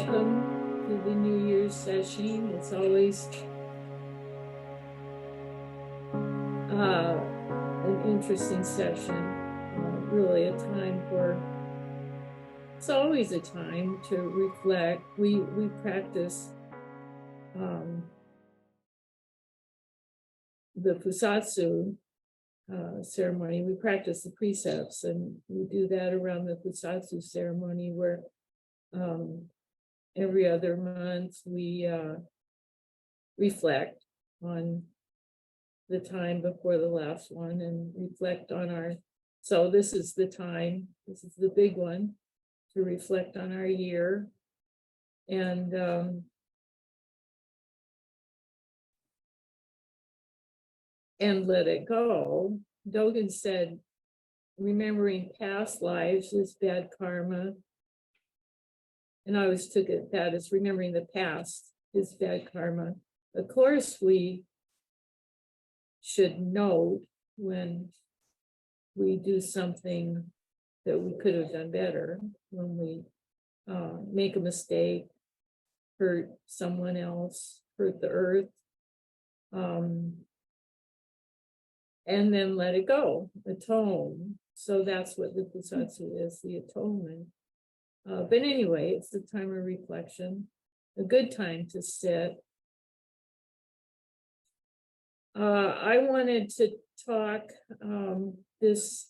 welcome to the New Year's session. It's always an interesting session, really a time for, it's always a time to reflect. We practice the Fusatsu ceremony. We practice the precepts, and we do that around the Fusatsu ceremony where every other month we reflect on the time before the last one and reflect on our, so this is the time, this is the big one, to reflect on our year and let it go. Dogen said, remembering past lives is bad karma. And I always took it that as remembering the past is bad karma. Of course, we should note when we do something that we could have done better, when we make a mistake, hurt someone else, hurt the earth, and then let it go, atone. So that's what the Kusatsu is, the atonement. But anyway, it's the time of reflection, a good time to sit. I wanted to talk, there's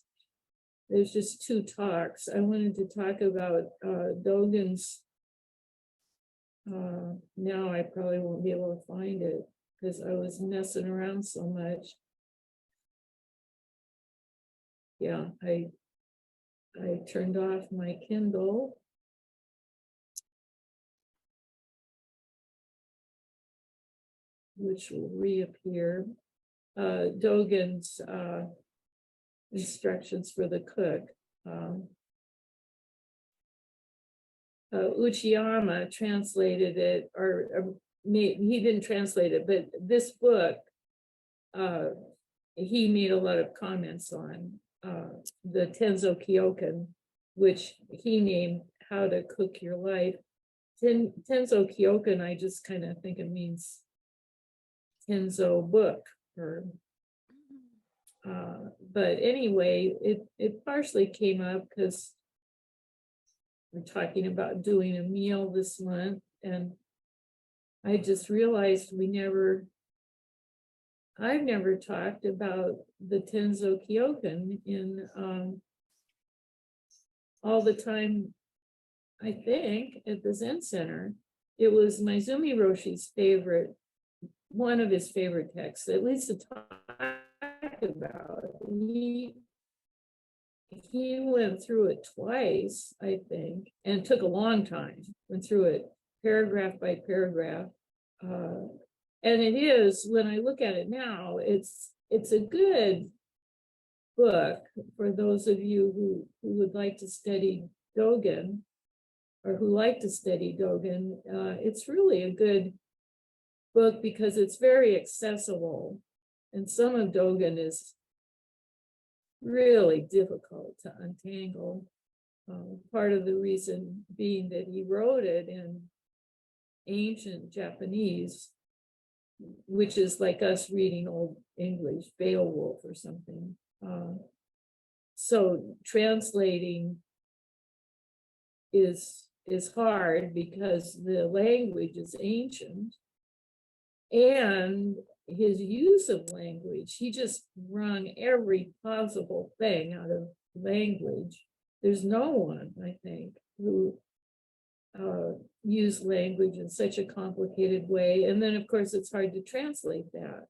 just two talks. I wanted to talk about Dogen's, now I probably won't be able to find it because I was messing around so much. Yeah, I turned off my Kindle. Which will reappear. Dogen's instructions for the cook. Uchiyama translated it, or he didn't translate it, but this book, he made a lot of comments on the Tenzo Kyokun, which he named How to Cook Your Life. Tenzo Kyokun, I just kind of think it means Tenzo book, or but anyway, it partially came up because we're talking about doing a meal this month, and I just realized I've never talked about the Tenzo Kyokun in all the time, I think, at the Zen Center. It was Maizumi Roshi's favorite, one of his favorite texts, at least to talk about. He went through it twice, I think, and took a long time, went through it paragraph by paragraph. And it is, when I look at it now, it's a good book for those of you who would like to study Dogen, or who like to study Dogen. It's really a good book because it's very accessible, and some of Dogen is really difficult to untangle. Part of the reason being that he wrote it in ancient Japanese, which is like us reading Old English, Beowulf or something. So translating is hard because the language is ancient, and his use of language, he just wrung every possible thing out of language. There's no one, I think, who used language in such a complicated way. And then, of course, it's hard to translate that.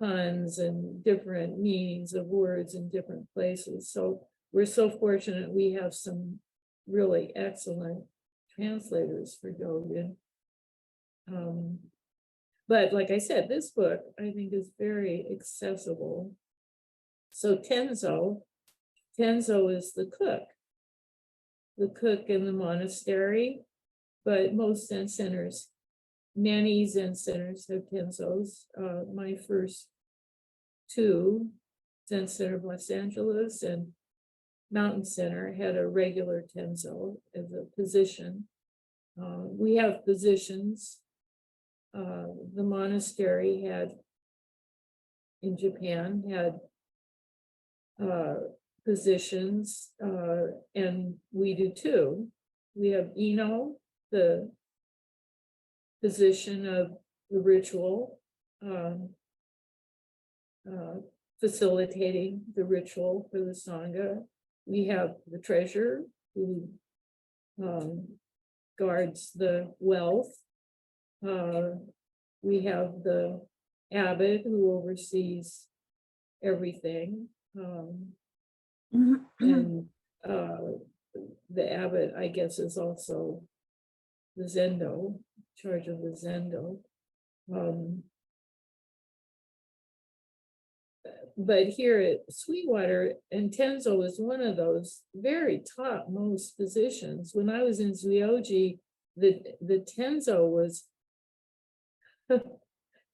Puns and different meanings of words in different places. So we're so fortunate we have some really excellent translators for Dogen. But like I said, this book I think is very accessible. So Tenzo is the cook in the monastery, but most Zen centers, many Zen centers have Tenzos. My first two, Zen Center of Los Angeles and Mountain Center had a regular Tenzo as a position. We have positions. The monastery had, in Japan, had positions, and we do too. We have Ino, the position of the ritual, facilitating the ritual for the Sangha. We have the treasurer who guards the wealth. We have the abbot who oversees everything. And the abbot, I guess, is also the Zendo, in charge of the Zendo. But here at Sweetwater, and Tenzo is one of those very topmost positions. When I was in Zuyoji, the Tenzo was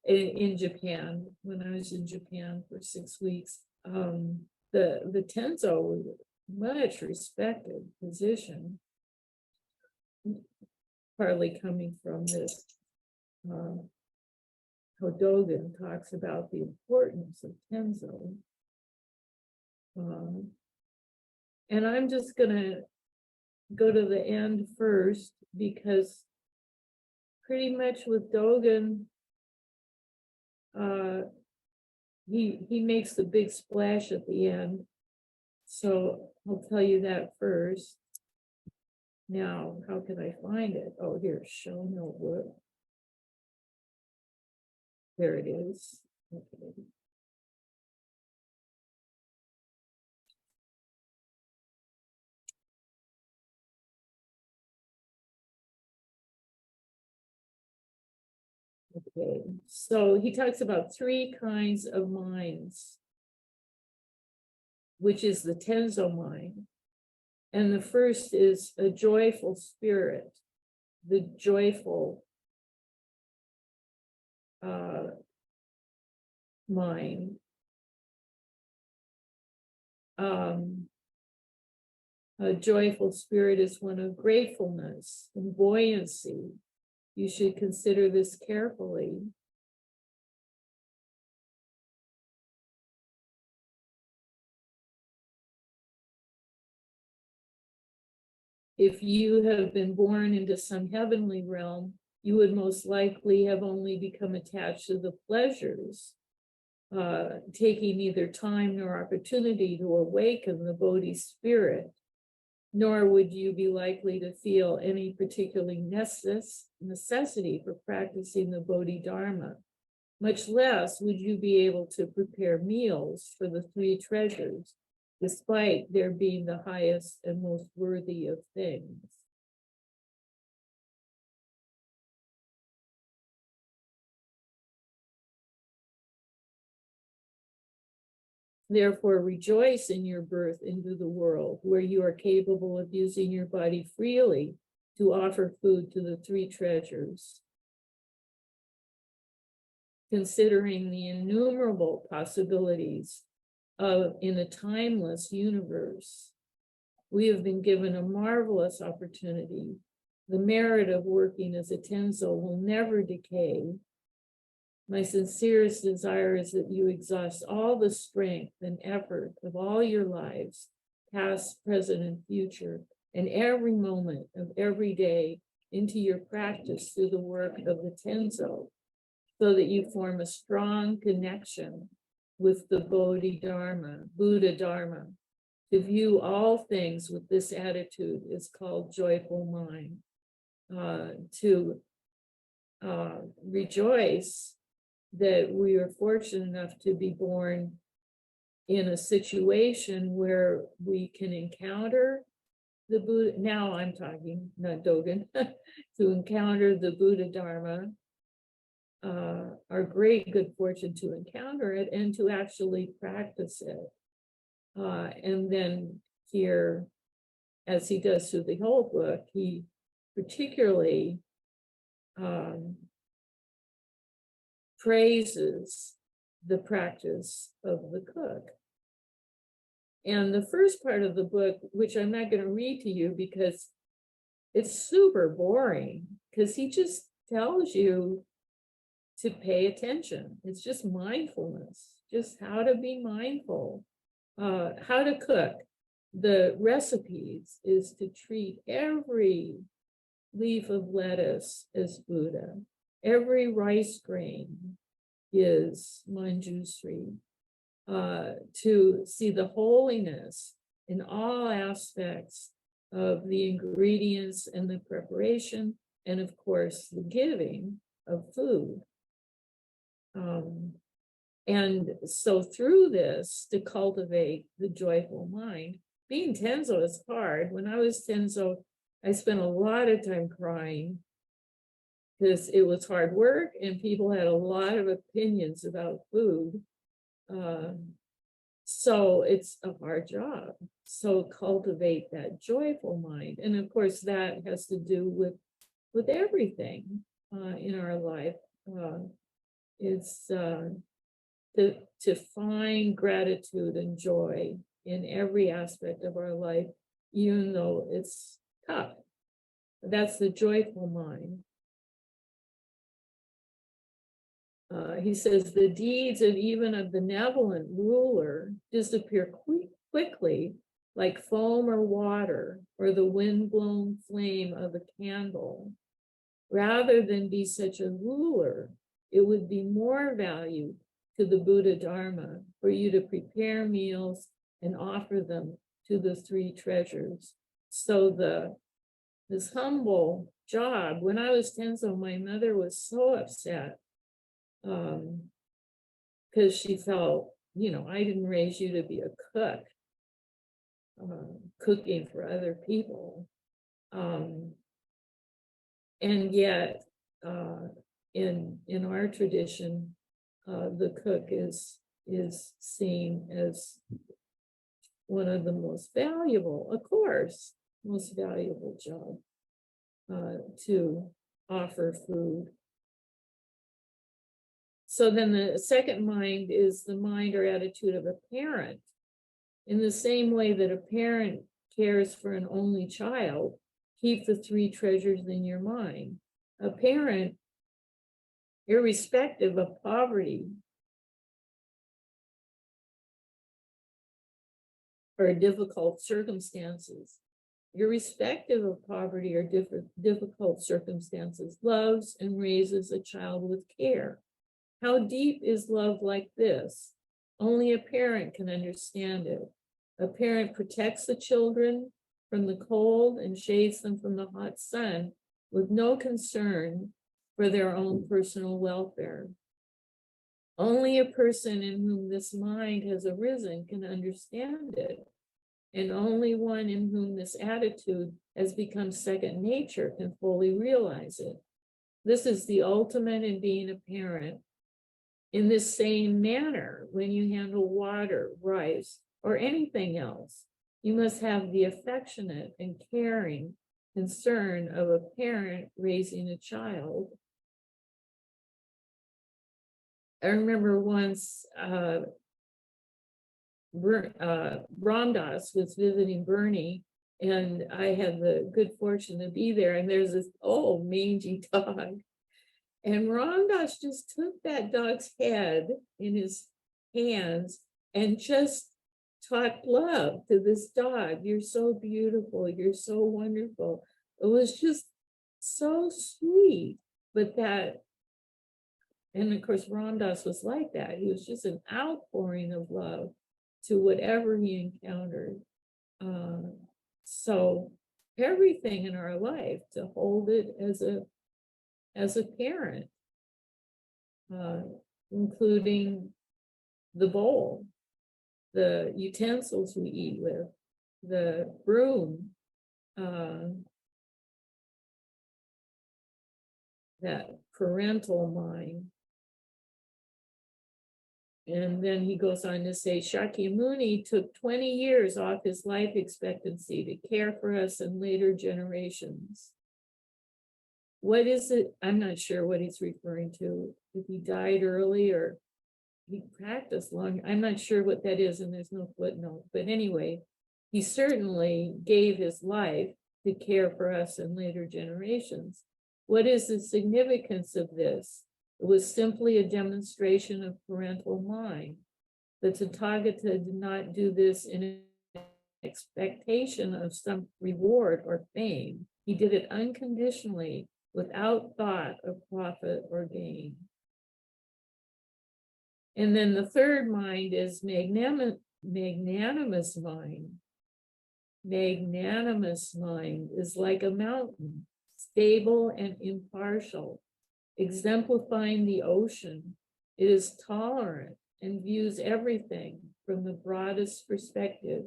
in Japan, when I was in Japan for 6 weeks. The Tenzo was a much respected position, partly coming from this. Dogen talks about the importance of Tenzo. And I'm just going to go to the end first, because pretty much with Dogen, he makes the big splash at the end. So I'll tell you that first. Now, how can I find it? Oh, here, show notebook. There it is. Okay. Okay, so he talks about 3 kinds of minds, which is the Tenzo mind. And the first is a joyful spirit, the joyful mind. A joyful spirit is one of gratefulness and buoyancy. You should consider this carefully. If you have been born into some heavenly realm, you would most likely have only become attached to the pleasures, taking neither time nor opportunity to awaken the Bodhi spirit, nor would you be likely to feel any particular necessity for practicing the Bodhidharma. Much less would you be able to prepare meals for the 3 treasures, despite their being the highest and most worthy of things. Therefore, rejoice in your birth into the world, where you are capable of using your body freely to offer food to the 3 treasures. Considering the innumerable possibilities in a timeless universe, we have been given a marvelous opportunity. The merit of working as a Tenzo will never decay. My sincerest desire is that you exhaust all the strength and effort of all your lives, past, present, and future, and every moment of every day into your practice through the work of the Tenzo, so that you form a strong connection with the Bodhidharma, Buddha Dharma. To view all things with this attitude is called joyful mind. To rejoice that we are fortunate enough to be born in a situation where we can encounter the Buddha. Now I'm talking, not Dogen, to encounter the Buddha Dharma, our great good fortune to encounter it and to actually practice it. And then here, as he does through the whole book, he particularly praises the practice of the cook. And the first part of the book, which I'm not going to read to you because it's super boring, because he just tells you to pay attention. It's just mindfulness, just how to be mindful, how to cook. The recipes is to treat every leaf of lettuce as Buddha. Every rice grain is Manjusri. To see the holiness in all aspects of the ingredients and the preparation, and of course, the giving of food. And so through this, to cultivate the joyful mind, being Tenzo is hard. When I was Tenzo, I spent a lot of time crying because it was hard work and people had a lot of opinions about food. So it's a hard job. So cultivate that joyful mind. And of course, that has to do with everything in our life. It's to find gratitude and joy in every aspect of our life, even though it's tough. That's the joyful mind. He says the deeds of even a benevolent ruler disappear quickly, like foam or water, or the wind-blown flame of a candle. Rather than be such a ruler, it would be more value to the Buddha Dharma for you to prepare meals and offer them to the three treasures. So this humble job, when I was Tenzo, my mother was so upset because she felt, I didn't raise you to be a cook, cooking for other people. And yet, in our tradition, the cook is seen as one of the most valuable, of course, most valuable job to offer food. So then the second mind is the mind or attitude of a parent. In the same way that a parent cares for an only child, keep the three treasures in your mind. A parent, irrespective of poverty or difficult circumstances, irrespective of poverty or difficult circumstances, loves and raises a child with care. How deep is love like this? Only a parent can understand it. A parent protects the children from the cold and shades them from the hot sun with no concern for their own personal welfare. Only a person in whom this mind has arisen can understand it, and only one in whom this attitude has become second nature can fully realize it. This is the ultimate in being a parent. In this same manner, when you handle water, rice, or anything else, you must have the affectionate and caring concern of a parent raising a child. I remember once Ramdas was visiting Bernie, and I had the good fortune to be there, and there's this old mangy dog. And Ramdas just took that dog's head in his hands and just taught love to this dog. You're so beautiful. You're so wonderful. It was just so sweet. But that, and of course, Ramdas was like that. He was just an outpouring of love to whatever he encountered. So everything in our life, to hold it as a parent, including the bowl, the utensils we eat with, the broom, that parental mind. And then he goes on to say, Shakyamuni took 20 years off his life expectancy to care for us in later generations. What is it? I'm not sure what he's referring to. If he died early or he practiced long. I'm not sure what that is, and there's no footnote. But anyway, he certainly gave his life to care for us and later generations. What is the significance of this? It was simply a demonstration of parental mind. The Tathagata did not do this in expectation of some reward or fame. He did it unconditionally, without thought of profit or gain. And then the third mind is magnanimous mind. Magnanimous mind is like a mountain, stable and impartial, exemplifying the ocean. It is tolerant and views everything from the broadest perspective.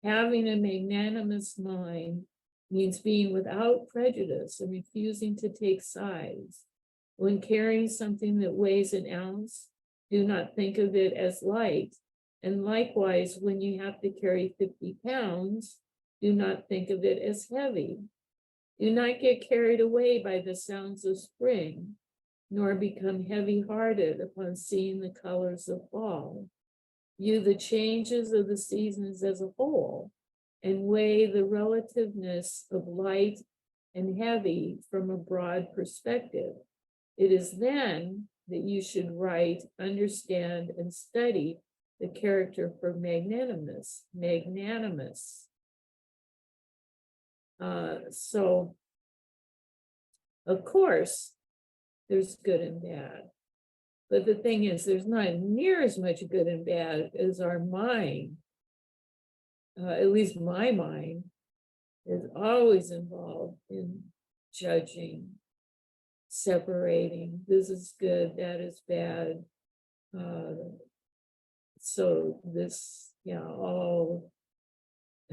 Having a magnanimous mind means being without prejudice and refusing to take sides. When carrying something that weighs an ounce, do not think of it as light. And likewise, when you have to carry 50 pounds, do not think of it as heavy. Do not get carried away by the sounds of spring, nor become heavy-hearted upon seeing the colors of fall. View the changes of the seasons as a whole, and weigh the relativeness of light and heavy from a broad perspective. It is then that you should write, understand, and study the character for magnanimous. So, of course, there's good and bad. But the thing is, there's not near as much good and bad as our mind. At least my mind is always involved in judging, separating. This is good, that is bad. So this, oh,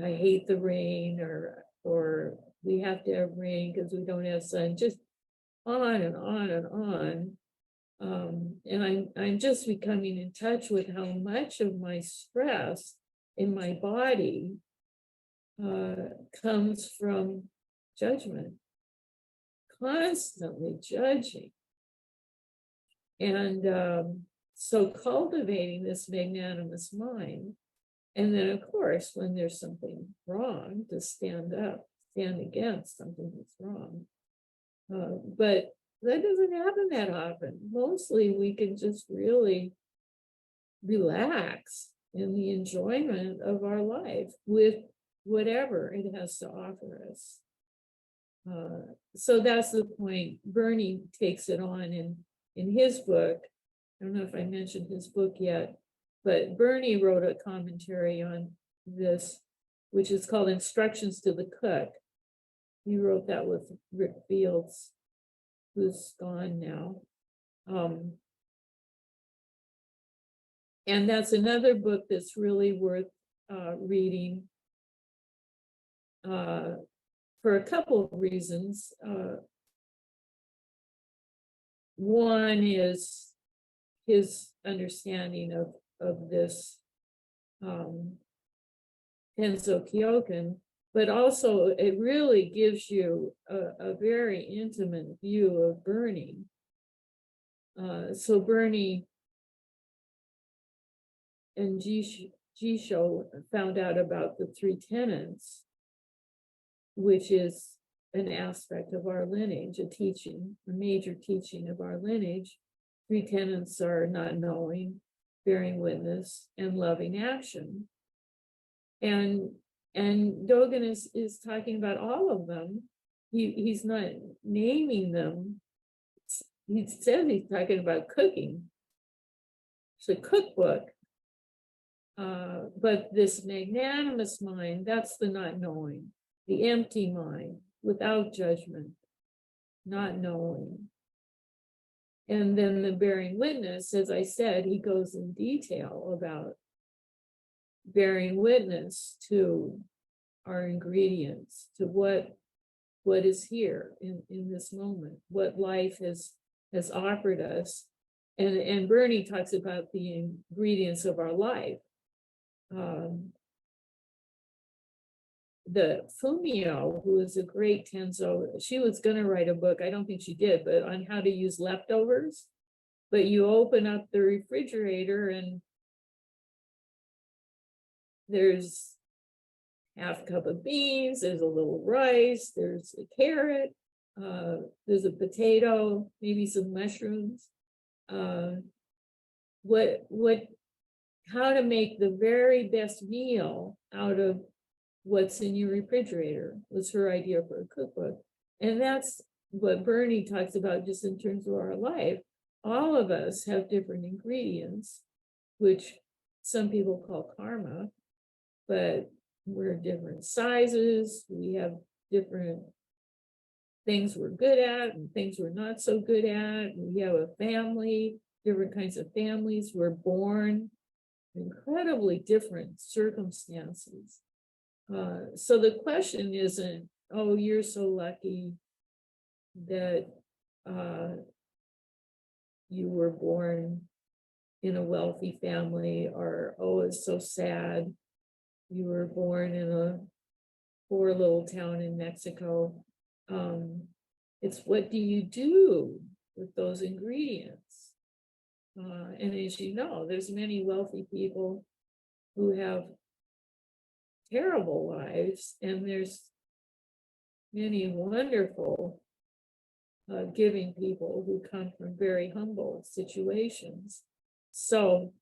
I hate the rain, or we have to have rain because we don't have sun. Just on and on and on. And I'm just becoming in touch with how much of my stress in my body comes from judgment, constantly judging. And so cultivating this magnanimous mind, and then of course, when there's something wrong, to stand up, stand against something that's wrong. But that doesn't happen that often. Mostly we can just really relax in the enjoyment of our life with whatever it has to offer us. So that's the point. Bernie takes it on in his book. I don't know if I mentioned his book yet, but Bernie wrote a commentary on this, which is called Instructions to the Cook. He wrote that with Rick Fields, who's gone now. And that's another book that's really worth reading for a couple of reasons. One is his understanding of this Tenzo Kyokun, but also it really gives you a very intimate view of Bernie. So Bernie and Jisho found out about the three tenets, which is an aspect of our lineage, a major teaching of our lineage. Three tenets are not knowing, bearing witness, and loving action. And Dogen is talking about all of them. He's not naming them. He says he's talking about cooking. It's a cookbook. But this magnanimous mind, that's the not knowing, the empty mind, without judgment, not knowing. And then the bearing witness, as I said, he goes in detail about bearing witness to our ingredients, to what is here in this moment, what life has offered us. And Bernie talks about the ingredients of our life. The Fumio, who is a great Tenzo, she was going to write a book, I don't think she did, but on how to use leftovers. but you open up the refrigerator and there's half cup of beans, there's a little rice, there's a carrot, there's a potato, maybe some mushrooms. How to make the very best meal out of what's in your refrigerator was her idea for a cookbook. And that's what Bernie talks about just in terms of our life. All of us have different ingredients, which some people call karma, but we're different sizes. We have different things we're good at and things we're not so good at. We have a family, different kinds of families. We're born in incredibly different circumstances. So the question isn't, oh, you're so lucky that you were born in a wealthy family, or, oh, it's so sad you were born in a poor little town in Mexico. It's what do you do with those ingredients? And as you know, there's many wealthy people who have terrible lives, and there's many wonderful giving people who come from very humble situations. So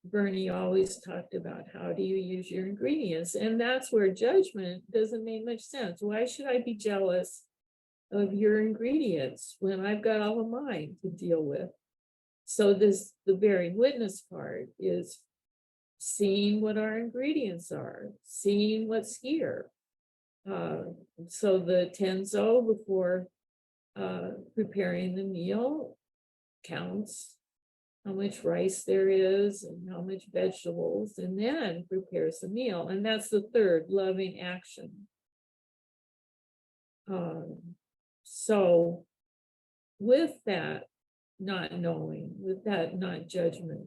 Bernie always talked about how do you use your ingredients, and that's where judgment doesn't make much sense. Why should I be jealous of your ingredients when I've got all of mine to deal with? So the bearing witness part is seeing what our ingredients are, seeing what's here. So the Tenzo before preparing the meal counts how much rice there is and how much vegetables, and then prepares the meal. And that's the third, loving action. So with that not knowing, with that not judgment,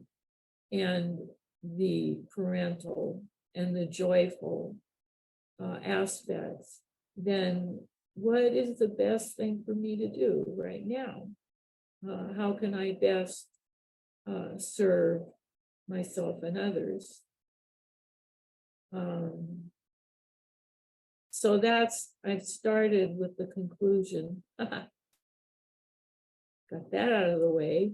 and the parental and the joyful aspects, then what is the best thing for me to do right now? How can I best serve myself and others? So I've started with the conclusion. Got that out of the way.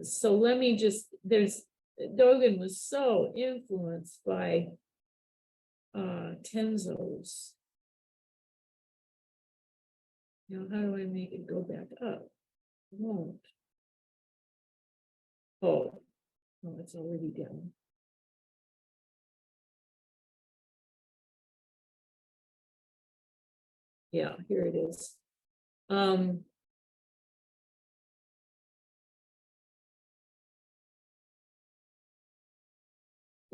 So let me just, Dogen was so influenced by Tenzo's. Now, how do I make it go back up? It won't. Oh, it's already down. Yeah, here it is.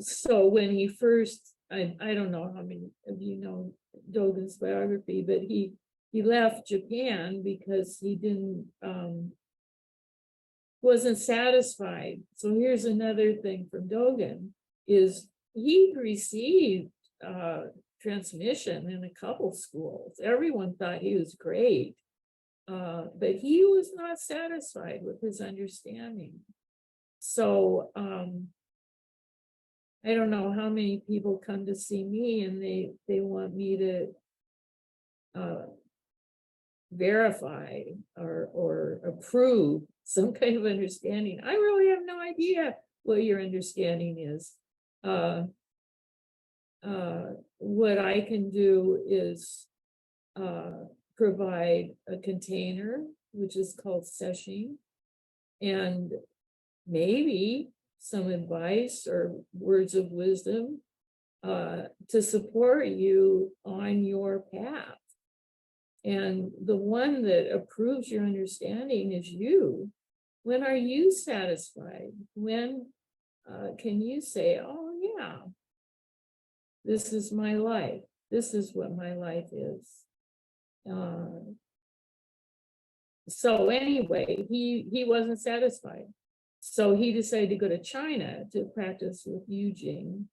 So when he first, I don't know how many of you know Dogen's biography, but he left Japan because he wasn't satisfied. So here's another thing from Dogen, is he received transmission in a couple schools. Everyone thought he was great, but he was not satisfied with his understanding. So I don't know how many people come to see me and they want me to verify or approve some kind of understanding. I really have no idea what your understanding is. What I can do is provide a container, which is called seshing, and maybe some advice or words of wisdom to support you on your path. And the one that approves your understanding is you. When are you satisfied? When can you say, oh yeah, this is my life. This is what my life is. So anyway, he wasn't satisfied. So he decided to go to China to practice with Yu Jing.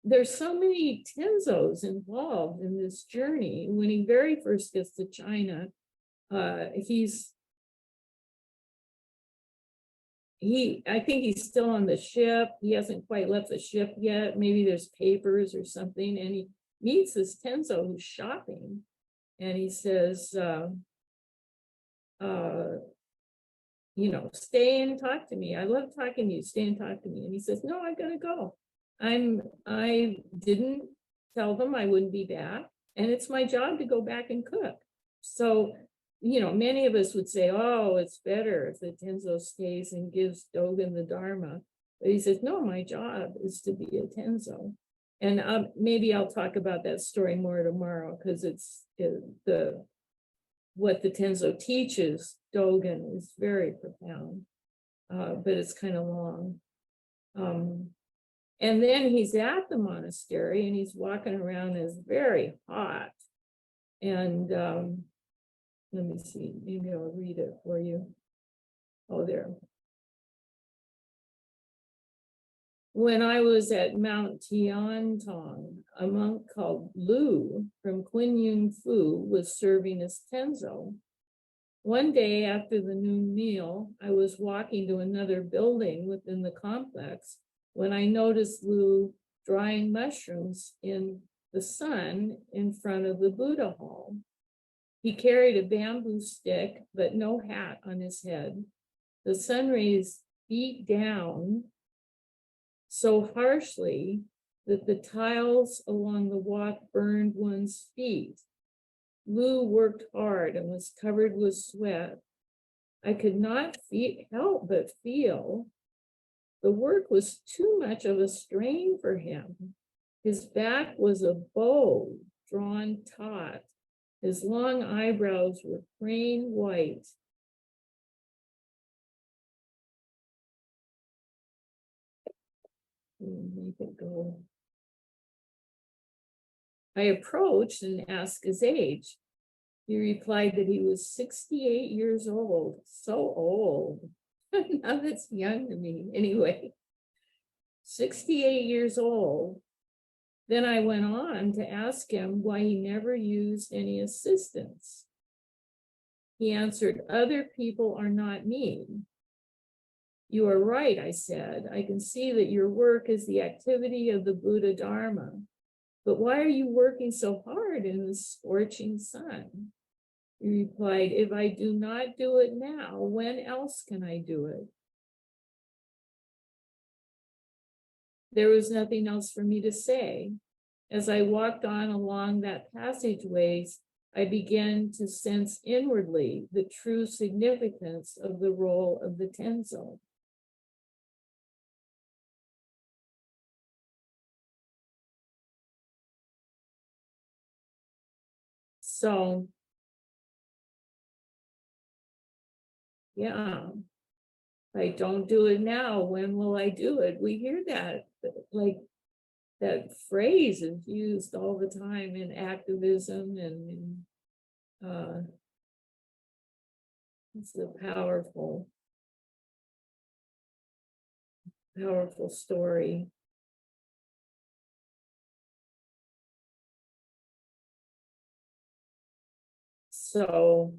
there's so many Tenzos involved in this journey. When he very first gets to China, I think he's still on the ship. He hasn't quite left the ship yet. Maybe there's papers or something. And he meets this Tenzo who's shopping. And he says, stay and talk to me. I love talking to you. Stay and talk to me. And he says, no, I gotta go. I didn't tell them I wouldn't be back. And it's my job to go back and cook. So, many of us would say, oh, it's better if the Tenzo stays and gives Dogen the Dharma. But he says, no, my job is to be a Tenzo. And maybe I'll talk about that story more tomorrow, because what the Tenzo teaches Dogen is very profound, but it's kind of long. And then he's at the monastery and he's walking around, and it's very hot. And let me see, maybe I'll read it for you. Oh, there. When I was at Mount Tiantong, a monk called Lu from Quinyun Fu was serving as Tenzo. One day after the noon meal, I was walking to another building within the complex when I noticed Lu drying mushrooms in the sun in front of the Buddha hall. He carried a bamboo stick, but no hat on his head. The sun rays beat down so harshly that the tiles along the walk burned one's feet. Lu worked hard and was covered with sweat. I could not help but feel the work was too much of a strain for him. His back was a bow drawn taut. His long eyebrows were crane white. Make it go. I approached and asked his age. He replied that he was 68 years old. So old. Now that's young to me. Anyway, 68 years old. Then I went on to ask him why he never used any assistants. He answered, other people are not me. You are right, I said. I can see that your work is the activity of the Buddha Dharma. But why are you working so hard in the scorching sun? He replied, if I do not do it now, when else can I do it? There was nothing else for me to say. As I walked on along that passageway, I began to sense inwardly the true significance of the role of the Tenzo. So, yeah, if I don't do it now, when will I do it? We hear that, like, that phrase is used all the time in activism, and it's a powerful story. So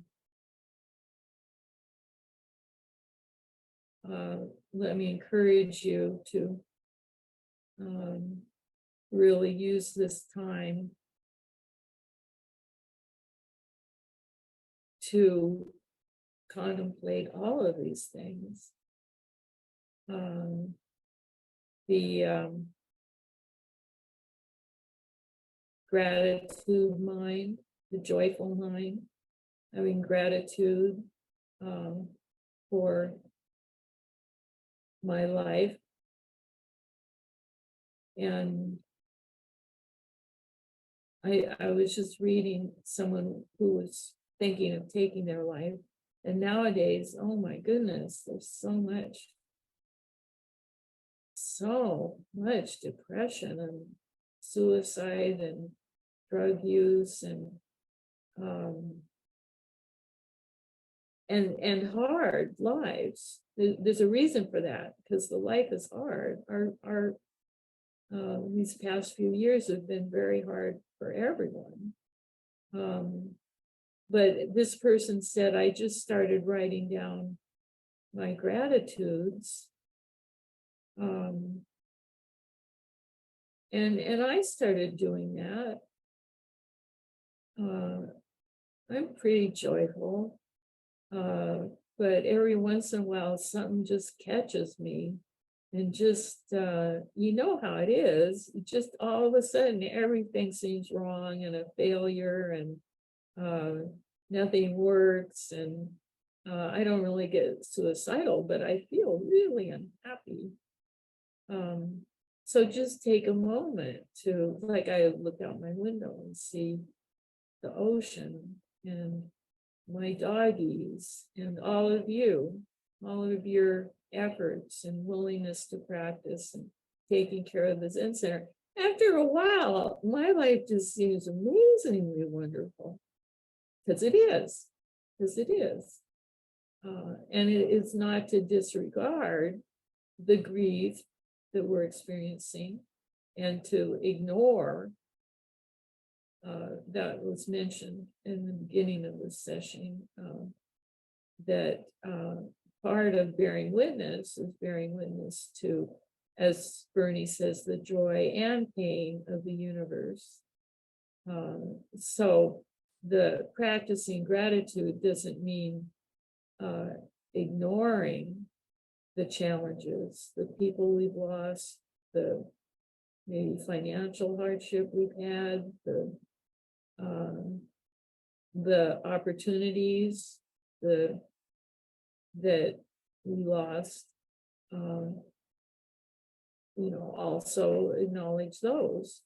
let me encourage you to really use this time to contemplate all of these things. The gratitude mind, the joyful mind, having gratitude for my life. And I was just reading someone who was thinking of taking their life. And nowadays, oh my goodness, there's so much depression and suicide and drug use and hard lives. There's a reason for that, because the life is hard. these past few years have been very hard for everyone. But this person said, I just started writing down my gratitudes. And I started doing that. I'm pretty joyful, but every once in a while something just catches me, and just you know how it is. Just all of a sudden everything seems wrong and a failure, and nothing works, and I don't really get suicidal, but I feel really unhappy. So just take a moment to, like, I look out my window and see the ocean and my doggies and all of you, all of your efforts and willingness to practice and taking care of the Zen Center. After a while, my life just seems amazingly wonderful, because it is, and it is not to disregard the grief that we're experiencing and to ignore that was mentioned in the beginning of this session, that part of bearing witness is bearing witness to, as Bernie says, the joy and pain of the universe. So the practicing gratitude doesn't mean ignoring the challenges, the people we've lost, the maybe financial hardship we've had, the opportunities that we lost. Also acknowledge those,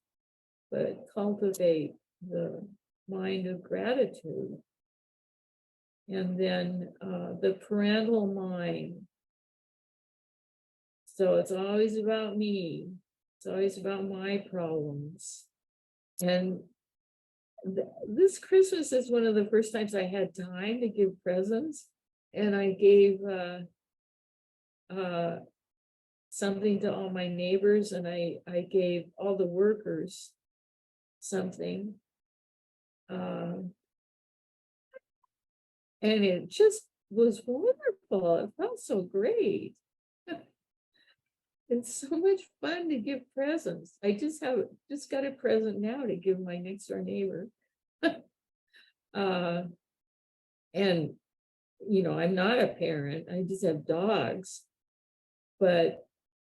but cultivate the mind of gratitude. And then the parental mind. So it's always about me. It's always about my problems. And this Christmas is one of the first times I had time to give presents. And I gave something to all my neighbors, and I gave all the workers something. And it just was wonderful. It felt so great. It's so much fun to give presents. I just got a present now to give my next door neighbor. And I'm not a parent. I just have dogs. But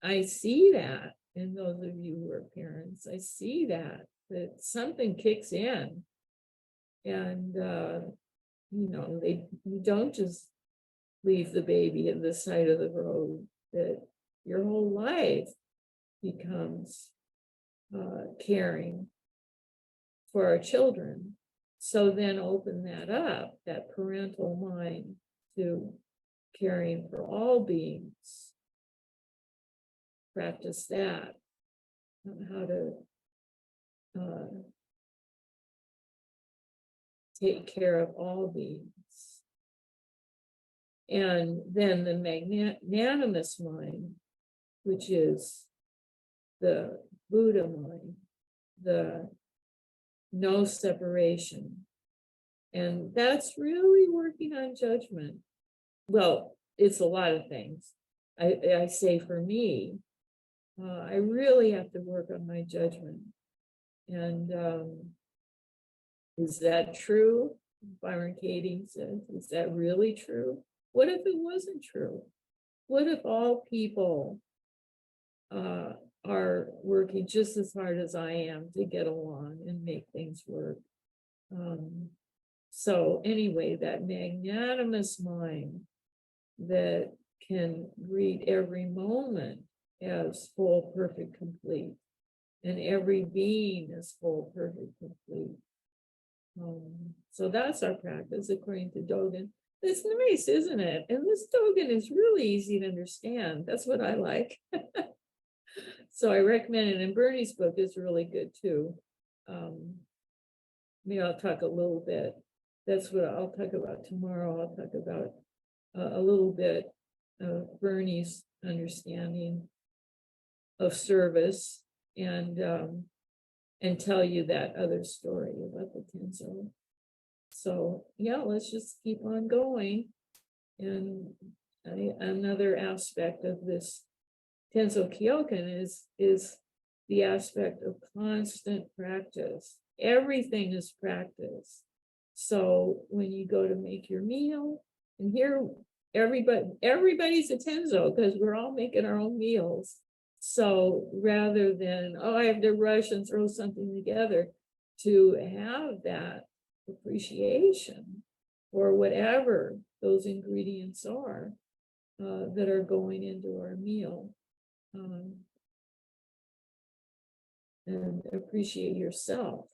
I see that in those of you who are parents. I see that something kicks in, and you don't just leave the baby at the side of the road. That your whole life becomes caring for our children. So then open that up, that parental mind, to caring for all beings. Practice that, how to take care of all beings. And then the magnanimous mind, which is the Buddha mind, the no separation. And that's really working on judgment. Well, it's a lot of things. I say for me, I really have to work on my judgment. And is that true? Byron Katie says, is that really true? What if it wasn't true? What if all people are working just as hard as I am to get along and make things work? So anyway, that magnanimous mind that can greet every moment as full, perfect, complete, and every being is full, perfect, complete. So that's our practice according to Dogen. It's nice, isn't it? And this Dogen is really easy to understand. That's what I like. So I recommend it. And Bernie's book is really good too. Maybe I'll talk a little bit. That's what I'll talk about tomorrow. I'll talk about a little bit of Bernie's understanding of service and tell you that other story about the Tenzo. So yeah, let's just keep on going. And another aspect of this Tenzo Kyokun is the aspect of constant practice. Everything is practice. So when you go to make your meal, and here everybody's a Tenzo because we're all making our own meals. So rather than, oh, I have to rush and throw something together, to have that appreciation for whatever those ingredients are that are going into our meal. And appreciate yourself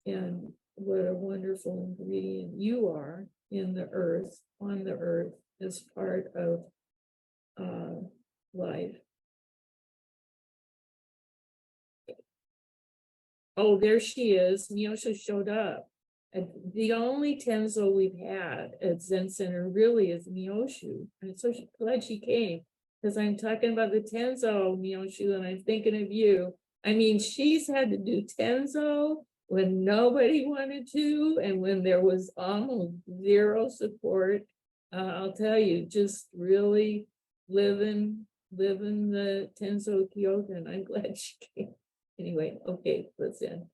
and what a wonderful ingredient you are in the earth, on the earth, as part of life. Oh, there she is. Miosho showed up. And the only Tenzo we've had at Zen Center really is Mioshu. I'm so glad she came, because I'm talking about the Tenzo, Mioshu, and I'm thinking of you. I mean, she's had to do Tenzo when nobody wanted to, and when there was almost zero support. I'll tell you, just really living the Tenzo Kyokun. I'm glad she came. Anyway, okay, let's end.